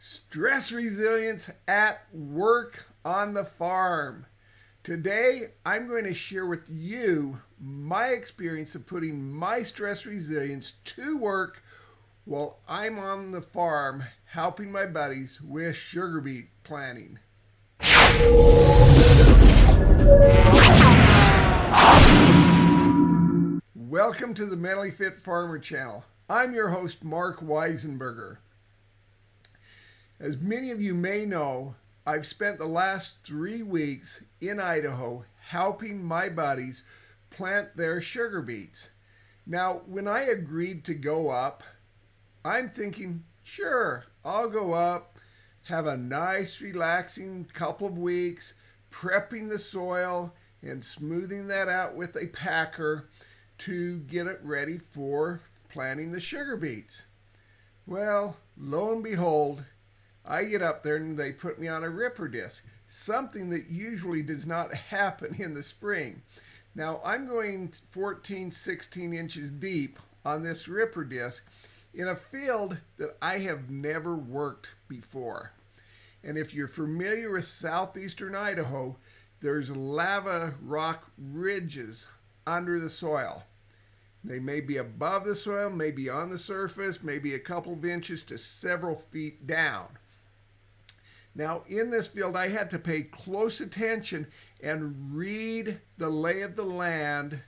Stress resilience at work on the farm. Today, I'm going to share with you my experience of putting my stress resilience to work while I'm on the farm helping my buddies with sugar beet planting. Welcome to the Mentally Fit Farmer channel. I'm your host, Mark Weisenburger. As many of you may know, I've spent the last 3 weeks in Idaho helping my buddies plant their sugar beets. Now, when I agreed to go up, I'm thinking, sure, I'll go up, have a nice, relaxing couple of weeks, prepping the soil and smoothing that out with a packer to get it ready for planting the sugar beets. Well, lo and behold, I get up there and they put me on a ripper disc, something that usually does not happen in the spring. Now I'm going 14, 16 inches deep on this ripper disc in a field that I have never worked before. And if you're familiar with southeastern Idaho, there's lava rock ridges under the soil. They may be above the soil, maybe on the surface, maybe a couple of inches to several feet down. Now, in this field, I had to pay close attention and read the lay of the land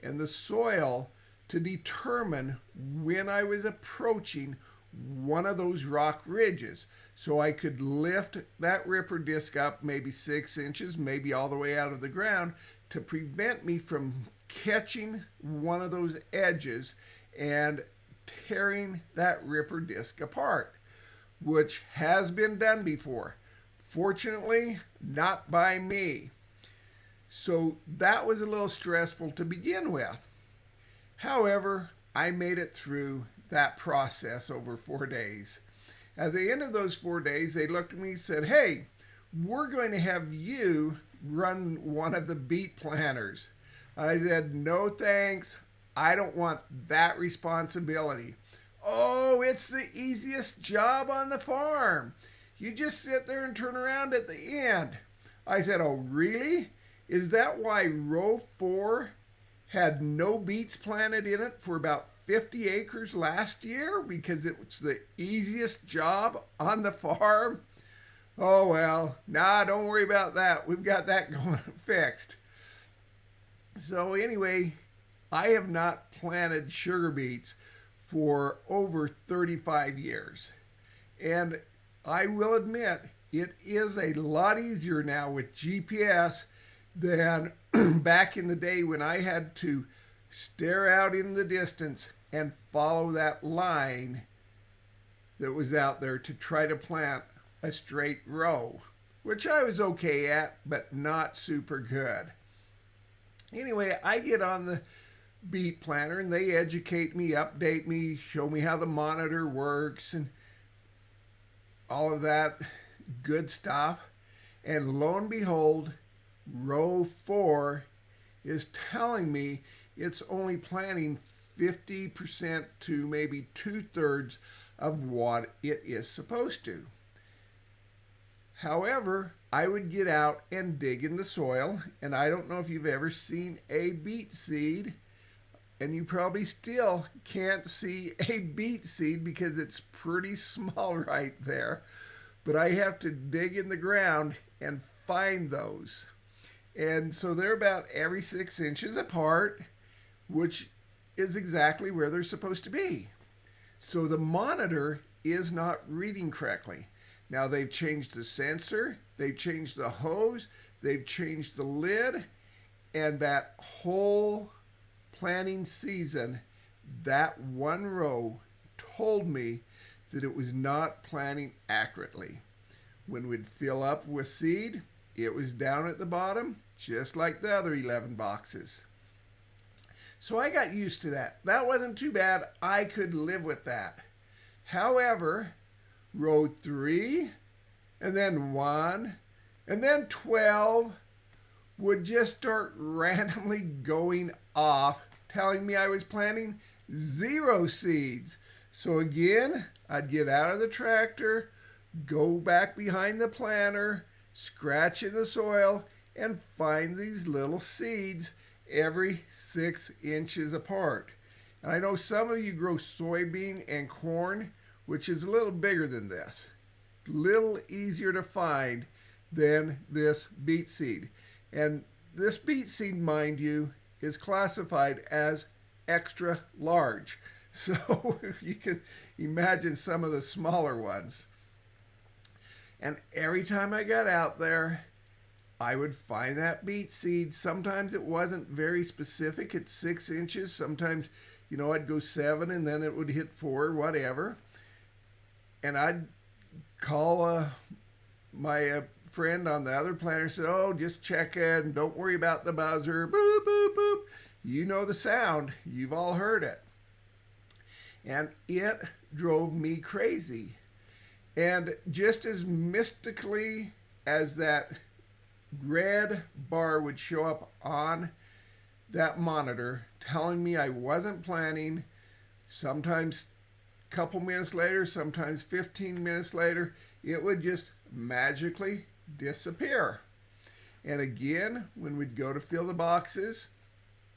and the soil to determine when I was approaching one of those rock ridges. So I could lift that ripper disc up maybe 6 inches, maybe all the way out of the ground to prevent me from catching one of those edges and tearing that ripper disc apart, which has been done before. Fortunately, not by me. So that was a little stressful to begin with. However, I made it through that process over 4 days. At the end of those 4 days, they looked at me and said, "Hey, we're going to have you run one of the beet planters." I said, "No thanks. I don't want that responsibility." "Oh, it's the easiest job on the farm. You just sit there and turn around at the end." I said, "Oh, really? Is that why row 4 had no beets planted in it for about 50 acres last year? Because it was the easiest job on the farm?" "Oh, well, nah, don't worry about that. We've got that going fixed." So anyway, I have not planted sugar beets for over 35 years. And I will admit, it is a lot easier now with GPS than back in the day when I had to stare out in the distance and follow that line that was out there to try to plant a straight row, which I was okay at, but not super good. Anyway, I get on the beet planter and they educate me, update me, show me how the monitor works and all of that good stuff. And lo and behold, row 4 is telling me it's only planting 50% to maybe 2/3 of what it is supposed to. However, I would get out and dig in the soil, and I don't know if you've ever seen a beet seed, and you probably still can't see a beet seed because it's pretty small right there. But I have to dig in the ground and find those. And so they're about every 6 inches apart, which is exactly where they're supposed to be. So the monitor is not reading correctly. Now they've changed the sensor, they've changed the hose, they've changed the lid, and that whole planting season, that one row told me that it was not planting accurately. When we'd fill up with seed, it was down at the bottom, just like the other 11 boxes. So I got used to that. That wasn't too bad. I could live with that. However, row 3, and then 1, and then 12 would just start randomly going off, telling me I was planting 0 seeds. So again, I'd get out of the tractor, go back behind the planter, scratch in the soil, and find these little seeds every 6 inches apart. And I know some of you grow soybean and corn, which is a little bigger than this, little easier to find than this beet seed. And this beet seed, mind you, is classified as extra large. So you can imagine some of the smaller ones. And every time I got out there, I would find that beet seed. Sometimes it wasn't very specific at 6 inches. Sometimes, I'd go 7 and then it would hit 4, whatever. And I'd call my friend on the other planter and say, "Oh, just check it and don't worry about the buzzer. Boop, boop, boop." You know the sound. You've all heard it. And it drove me crazy. And just as mystically as that red bar would show up on that monitor telling me I wasn't planning, sometimes a couple minutes later, sometimes 15 minutes later, it would just magically disappear. And again, when we'd go to fill the boxes,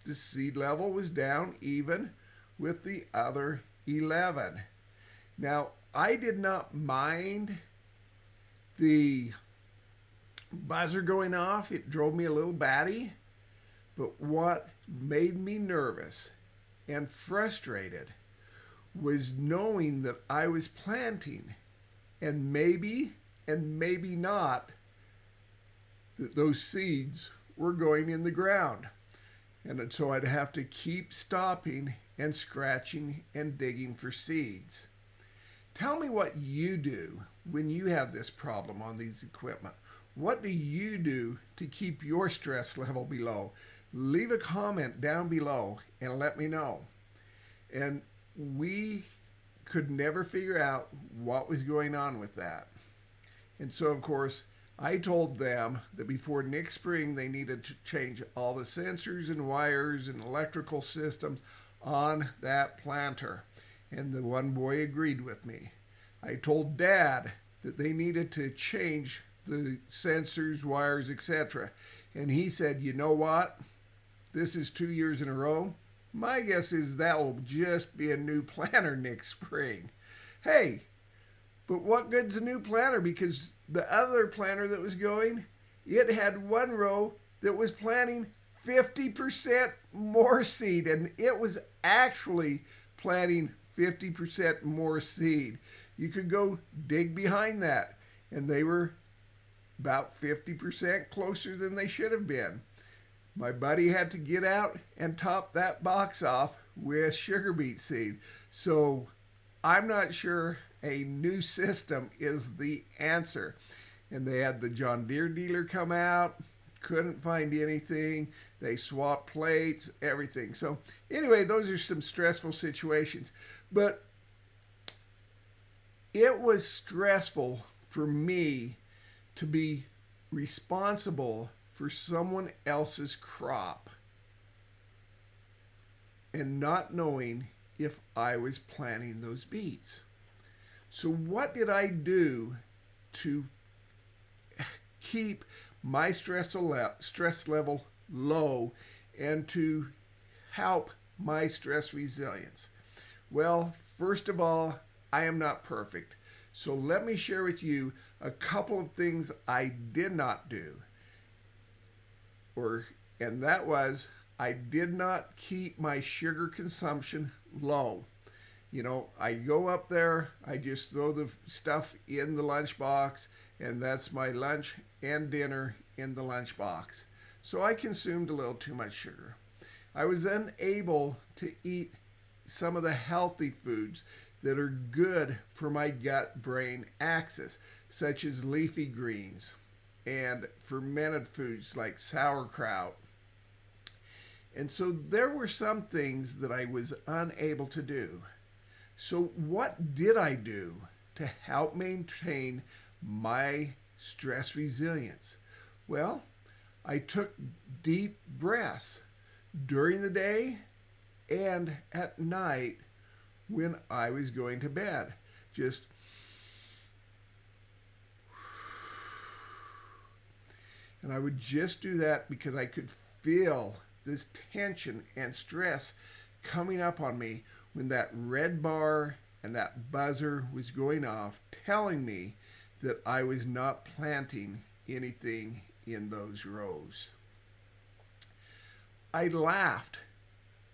the seed level was down even with the other 11. Now, I did not mind the buzzer going off. It drove me a little batty. But what made me nervous and frustrated was knowing that I was planting and maybe not that those seeds were going in the ground. And so I'd have to keep stopping and scratching and digging for seeds. Tell me what you do when you have this problem on these equipment. What do you do to keep your stress level below? Leave a comment down below and let me know. And we could never figure out what was going on with that. And so, of course, I told them that before next spring they needed to change all the sensors and wires and electrical systems on that planter. And the one boy agreed with me. I told Dad that they needed to change the sensors, wires, etc. And he said, "You know what? This is 2 years in a row. My guess is that'll just be a new planter next spring." Hey, but what good's a new planter? Because the other planter that was going, it had one row that was planting 50% more seed, and it was actually planting 50% more seed. You could go dig behind that, and they were about 50% closer than they should have been. My buddy had to get out and top that box off with sugar beet seed. So I'm not sure a new system is the answer. And they had the John Deere dealer come out, couldn't find anything. They swapped plates, everything. So anyway, those are some stressful situations. But it was stressful for me to be responsible for someone else's crop and not knowing if I was planting those beets. So what did I do to keep my stress level low and to help my stress resilience? Well, first of all, I am not perfect. So let me share with you a couple of things I did not do. And that was, I did not keep my sugar consumption low. I go up there, I just throw the stuff in the lunchbox, and that's my lunch and dinner in the lunchbox. So I consumed a little too much sugar. I was unable to eat some of the healthy foods that are good for my gut-brain axis, such as leafy greens and fermented foods like sauerkraut. And so there were some things that I was unable to do. So what did I do to help maintain my stress resilience? Well, I took deep breaths during the day and at night when I was going to bed. Just And I would just do that because I could feel this tension and stress coming up on me when that red bar and that buzzer was going off, telling me that I was not planting anything in those rows. I laughed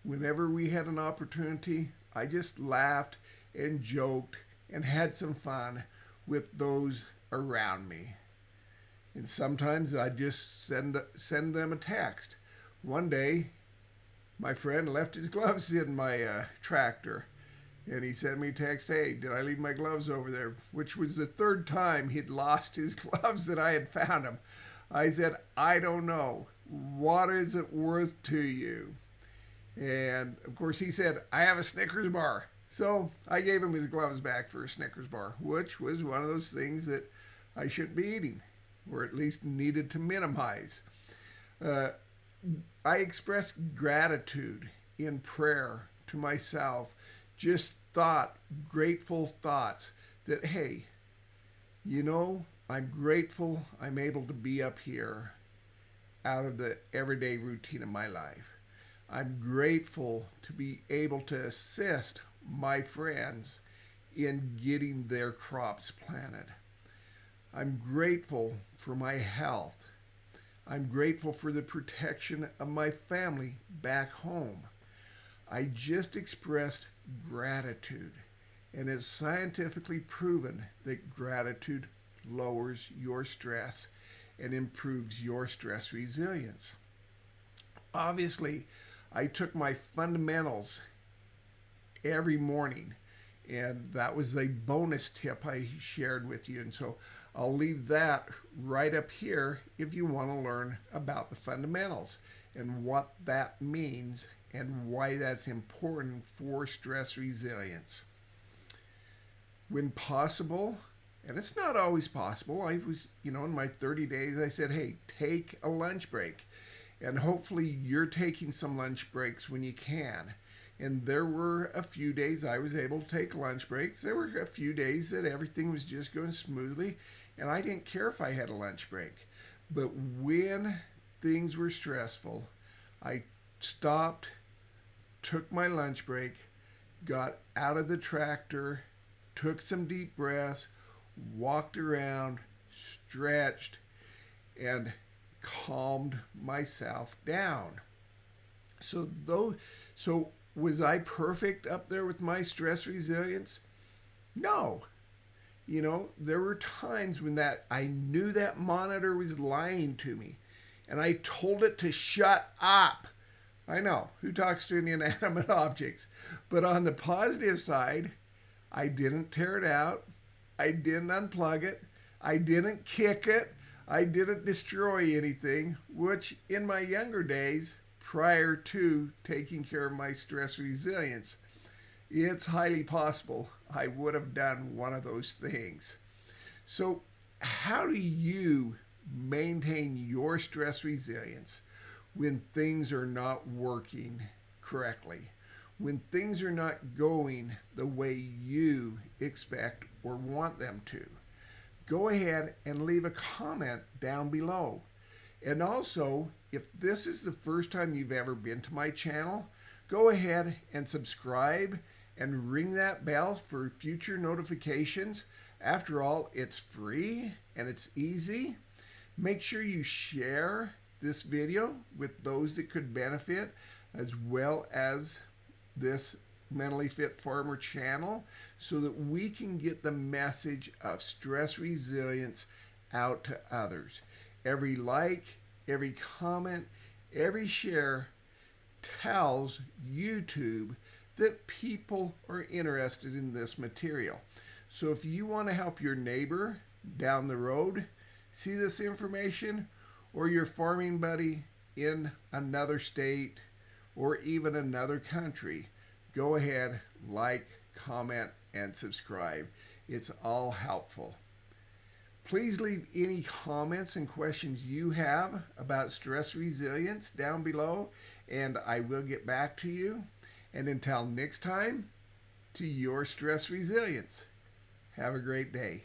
whenever we had an opportunity. I just laughed and joked and had some fun with those around me. And sometimes I just send them a text. One day, my friend left his gloves in my tractor, and he sent me a text, "Hey, did I leave my gloves over there?" Which was the third time he'd lost his gloves that I had found him. I said, "I don't know. What is it worth to you?" And of course he said, "I have a Snickers bar." So I gave him his gloves back for a Snickers bar, which was one of those things that I shouldn't be eating, or at least needed to minimize. I expressed gratitude in prayer to myself, just grateful thoughts that, hey, I'm grateful I'm able to be up here out of the everyday routine of my life. I'm grateful to be able to assist my friends in getting their crops planted. I'm grateful for my health. I'm grateful for the protection of my family back home. I just expressed gratitude, and it's scientifically proven that gratitude lowers your stress and improves your stress resilience. Obviously, I took my fundamentals every morning, and that was a bonus tip I shared with you. And so I'll leave that right up here if you want to learn about the fundamentals and what that means and why that's important for stress resilience. When possible, and it's not always possible, I was, in my 30 days, I said, hey, take a lunch break. And hopefully you're taking some lunch breaks when you can. And there were a few days I was able to take lunch breaks. There were a few days that everything was just going smoothly, and I didn't care if I had a lunch break. But when things were stressful, I stopped, took my lunch break, got out of the tractor, took some deep breaths, walked around, stretched, and calmed myself down. So was I perfect up there with my stress resilience? No. There were times when I knew that monitor was lying to me, and I told it to shut up. I know, who talks to inanimate objects? But on the positive side, I didn't tear it out. I didn't unplug it. I didn't kick it. I didn't destroy anything, which in my younger days, prior to taking care of my stress resilience, it's highly possible I would have done one of those things. So how do you maintain your stress resilience when things are not working correctly? When things are not going the way you expect or want them to? Go ahead and leave a comment down below. And also, if this is the first time you've ever been to my channel, go ahead and subscribe and ring that bell for future notifications. After all, it's free and it's easy. Make sure you share this video with those that could benefit, as well as this Mentally Fit Farmer channel, so that we can get the message of stress resilience out to others. Every like, every comment, every share tells YouTube that people are interested in this material. So if you want to help your neighbor down the road see this information, or your farming buddy in another state or even another country, go ahead, like, comment, and subscribe. It's all helpful. Please leave any comments and questions you have about stress resilience down below, and I will get back to you. And until next time, to your stress resilience. Have a great day.